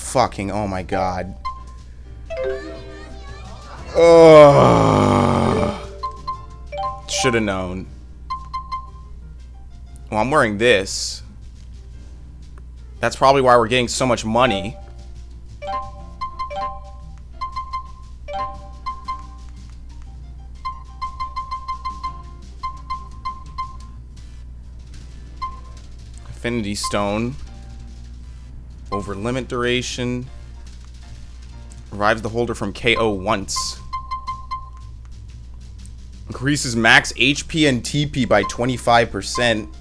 fucking... Oh my god. Ugh. Should have known. Well, I'm wearing this. That's probably why we're getting so much money. Affinity Stone. Over limit duration. Revives the holder from KO once. Increases max HP and TP by 25%.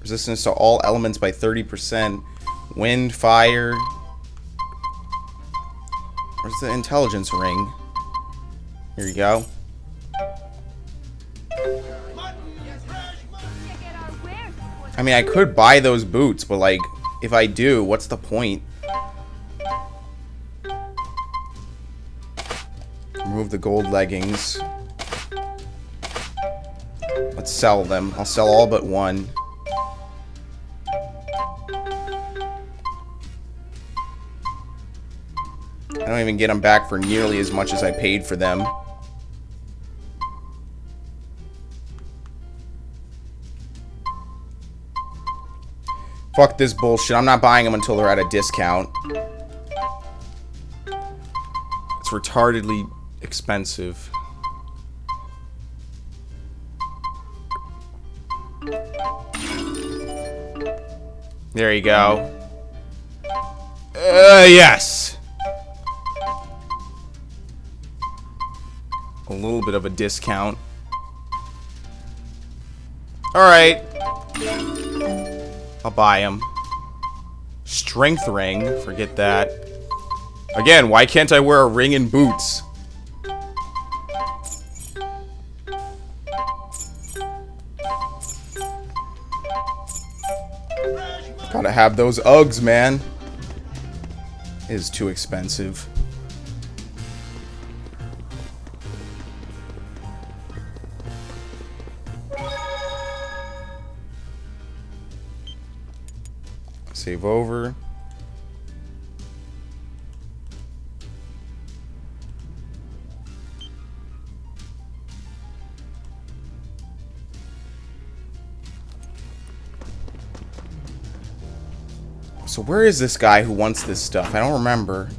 Resistance to all elements by 30%. Wind, fire. Where's the intelligence ring? Here you go. I mean, I could buy those boots, but like, if I do, what's the point? Remove the gold leggings. Let's sell them. I'll sell all but one. I don't even get them back for nearly as much as I paid for them. Fuck this bullshit. I'm not buying them until they're at a discount. It's retardedly expensive. There you go. Yes. A little bit of a discount. Alright. I'll buy them. Strength ring. Forget that. Again, why can't I wear a ring and boots? Gotta have those Uggs, man. It is too expensive. Save over. So where is this guy who wants this stuff? I don't remember.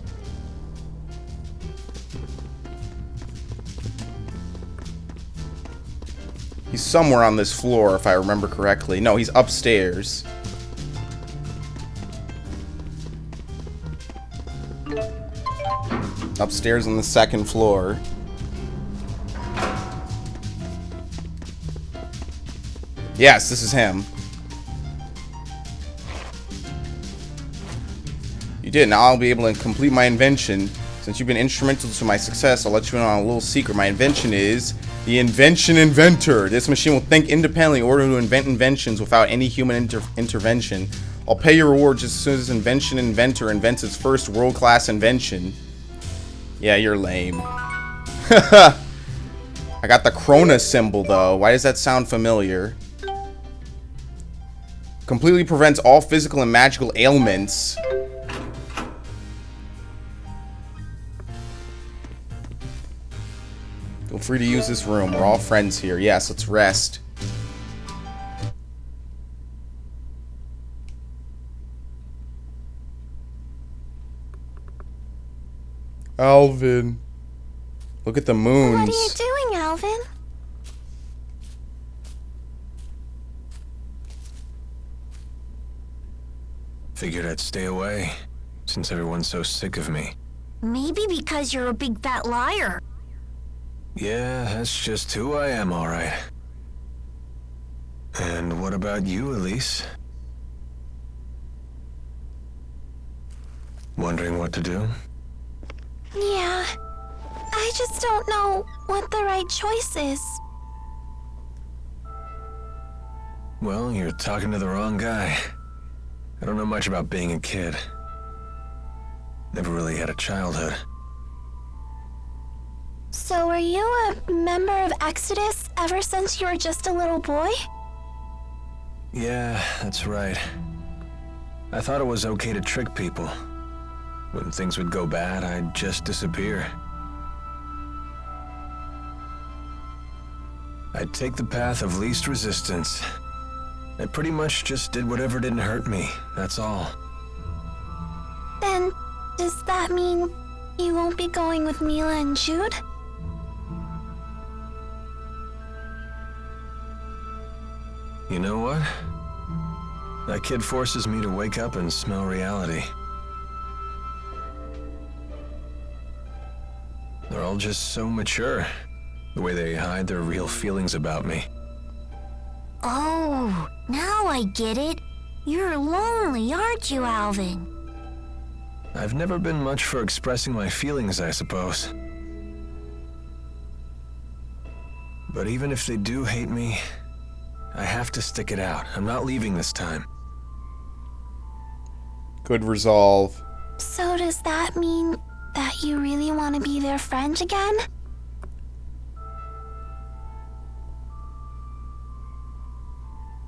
He's somewhere on this floor, if I remember correctly. No, he's upstairs. Upstairs on the second floor. Yes, this is him. You did. Now I'll be able to complete my invention. Since you've been instrumental to my success, I'll let you in on a little secret. My invention is the Invention Inventor. This machine will think independently in order to invent inventions without any human intervention. I'll pay your reward just as soon as this Invention Inventor invents its first world-class invention. Yeah, you're lame. I got the Krona symbol, though. Why does that sound familiar? Completely prevents all physical and magical ailments. Feel free to use this room. We're all friends here. Yes, let's rest. Alvin. Look at the moons. What are you doing, Alvin? Figured I'd stay away, since everyone's so sick of me. Maybe because you're a big fat liar. Yeah, that's just who I am, alright. And what about you, Elise? Wondering what to do? Yeah, I just don't know what the right choice is. Well, you're talking to the wrong guy. I don't know much about being a kid. Never really had a childhood. So were you a member of Exodus ever since you were just a little boy? Yeah, that's right. I thought it was okay to trick people, When things would go bad, I'd just disappear. I'd take the path of least resistance. I pretty much just did whatever didn't hurt me, that's all. Then, does that mean you won't be going with Mila and Jude? You know what? That kid forces me to wake up and smell reality. They're all just so mature, the way they hide their real feelings about me. Oh, now I get it. You're lonely, aren't you, Alvin? I've never been much for expressing my feelings, I suppose. But even if they do hate me, I have to stick it out. I'm not leaving this time. Good resolve. So does that mean that you really want to be their friend again?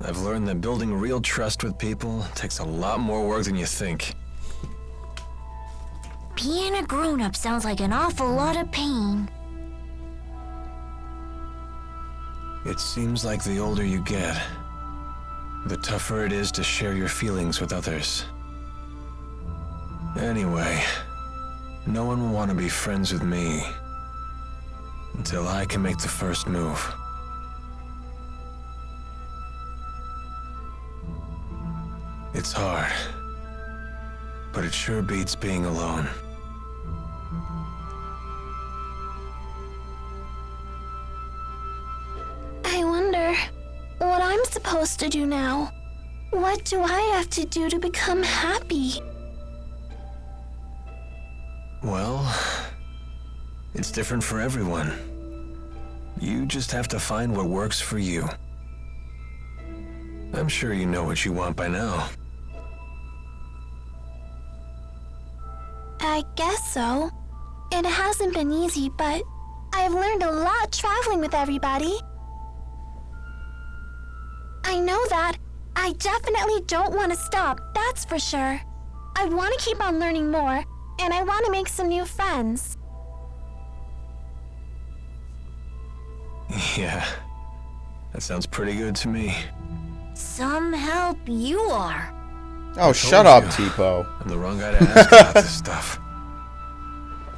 I've learned that building real trust with people takes a lot more work than you think. Being a grown-up sounds like an awful lot of pain. It seems like the older you get, the tougher it is to share your feelings with others. Anyway, no one will want to be friends with me until I can make the first move. It's hard, but it sure beats being alone. I wonder what I'm supposed to do now. What do I have to do to become happy? Well, it's different for everyone. You just have to find what works for you. I'm sure you know what you want by now. I guess so. It hasn't been easy, but I've learned a lot traveling with everybody. I know that. I definitely don't want to stop, that's for sure. I want to keep on learning more, and I want to make some new friends. Yeah, that sounds pretty good to me. Some help you are. Oh, shut up, you. Tipo. I'm the wrong guy to ask about this stuff.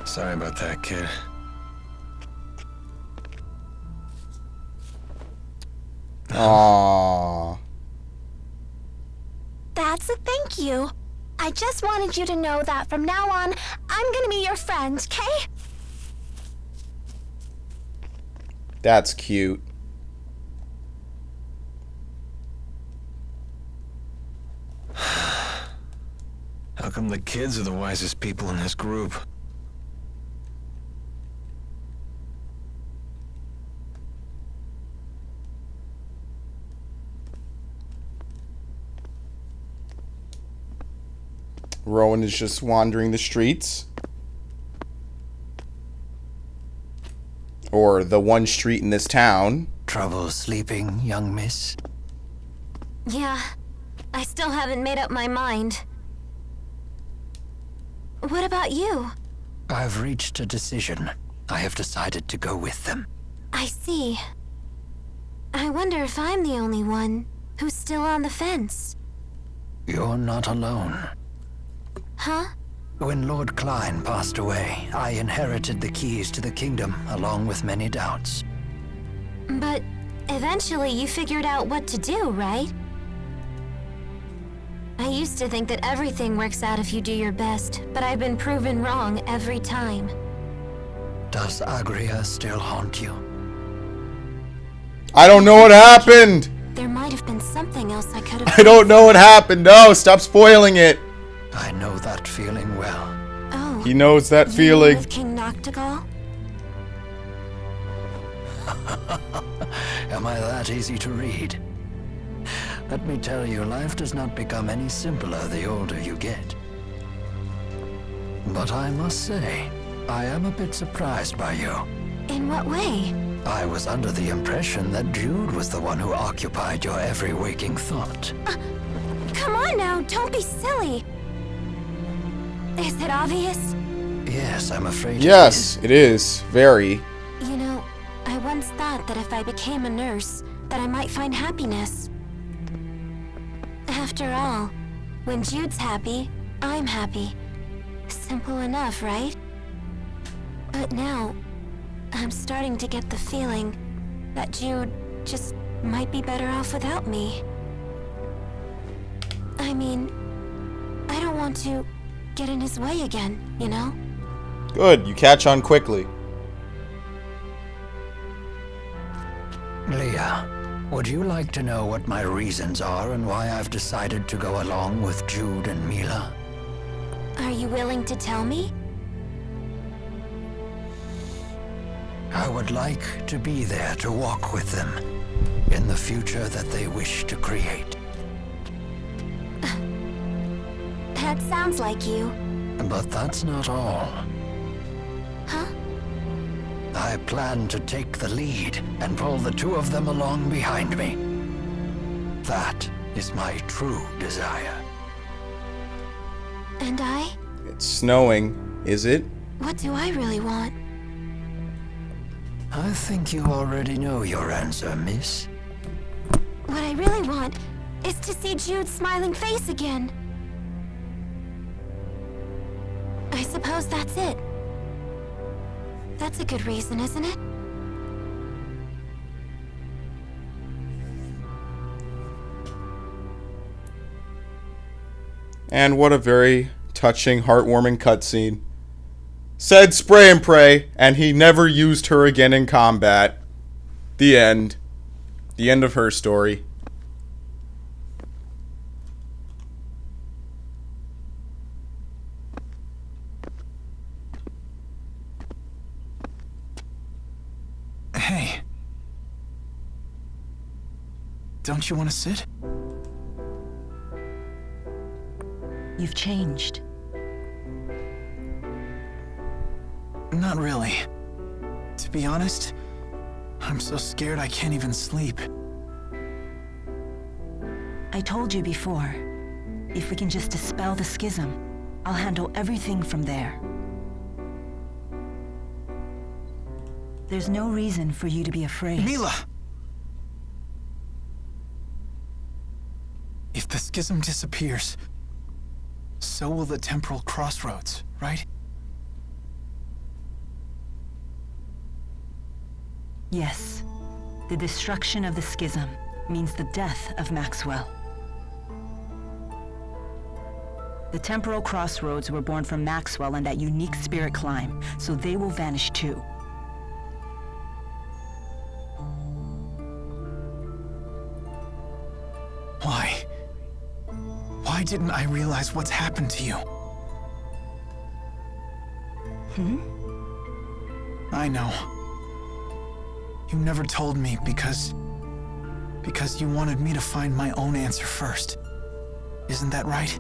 Sorry about that, kid. Aww. That's a thank you. I just wanted you to know that from now on, I'm gonna be your friend, okay? That's cute. How come the kids are the wisest people in this group? Rowan is just wandering the streets. Or the one street in this town. Trouble sleeping, young miss? Yeah, I still haven't made up my mind. What about you? I've reached a decision. I have decided to go with them. I see. I wonder if I'm the only one who's still on the fence. You're not alone. Huh? When Lord Klein passed away, I inherited the keys to the kingdom, along with many doubts. But eventually you figured out what to do, right? I used to think that everything works out if you do your best, but I've been proven wrong every time. Does Agria still haunt you? I don't know what happened. There might have been something else I could have... I don't know what happened. No, stop spoiling it. I know that feeling well. Oh. He knows that You feeling. with King Noctigal? Am I that easy to read? Let me tell you, life does not become any simpler the older you get. But I must say, I am a bit surprised by you. In what way? I was under the impression that Jude was the one who occupied your every waking thought. Come on now, don't be silly. Is it obvious? Yes, I'm afraid Yes, it is. Very. You know, I once thought that if I became a nurse, that I might find happiness. After all, when Jude's happy, I'm happy. Simple enough, right? But now, I'm starting to get the feeling that Jude just might be better off without me. I mean, I don't want to get in his way again, you know? Good, you catch on quickly. Leah, would you like to know what my reasons are and why I've decided to go along with Jude and Mila? Are you willing to tell me? I would like to be there to walk with them in the future that they wish to create. That sounds like you. But that's not all. Huh? I plan to take the lead and pull the two of them along behind me. That is my true desire. And I? It's snowing, is it? What do I really want? I think you already know your answer, miss. What I really want is to see Jude's smiling face again. I suppose that's it. That's a good reason, isn't it? And what a very touching, heartwarming cutscene. Said spray and pray, and he never used her again in combat. The end. The end of her story. Hey. Don't you want to sit? You've changed. Not really. To be honest, I'm so scared I can't even sleep. I told you before, if we can just dispel the schism, I'll handle everything from there. There's no reason for you to be afraid. Mila! If the schism disappears, so will the temporal crossroads, right? Yes. The destruction of the schism means the death of Maxwell. The temporal crossroads were born from Maxwell and that unique spirit climb, so they will vanish too. Why? Why didn't I realize what's happened to you? I know. You never told me because you wanted me to find my own answer first. Isn't that right?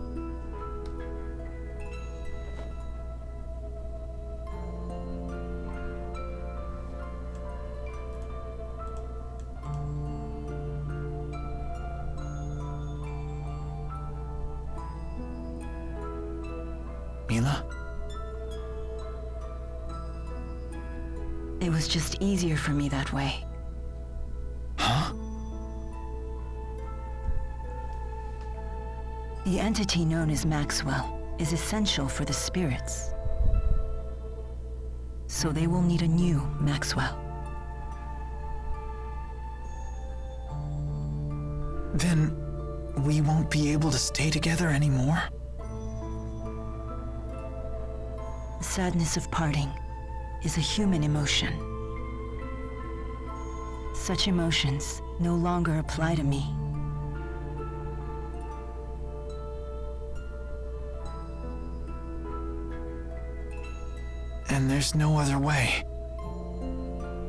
Mila? It was just easier for me that way. Huh? The entity known as Maxwell is essential for the spirits. So they will need a new Maxwell. Then we won't be able to stay together anymore? The sadness of parting is a human emotion. Such emotions no longer apply to me. And there's no other way,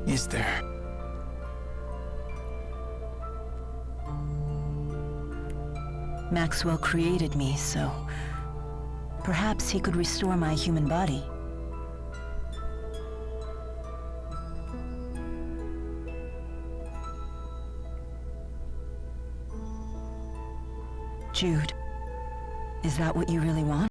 is there? Maxwell created me, so perhaps he could restore my human body. Jude, is that what you really want?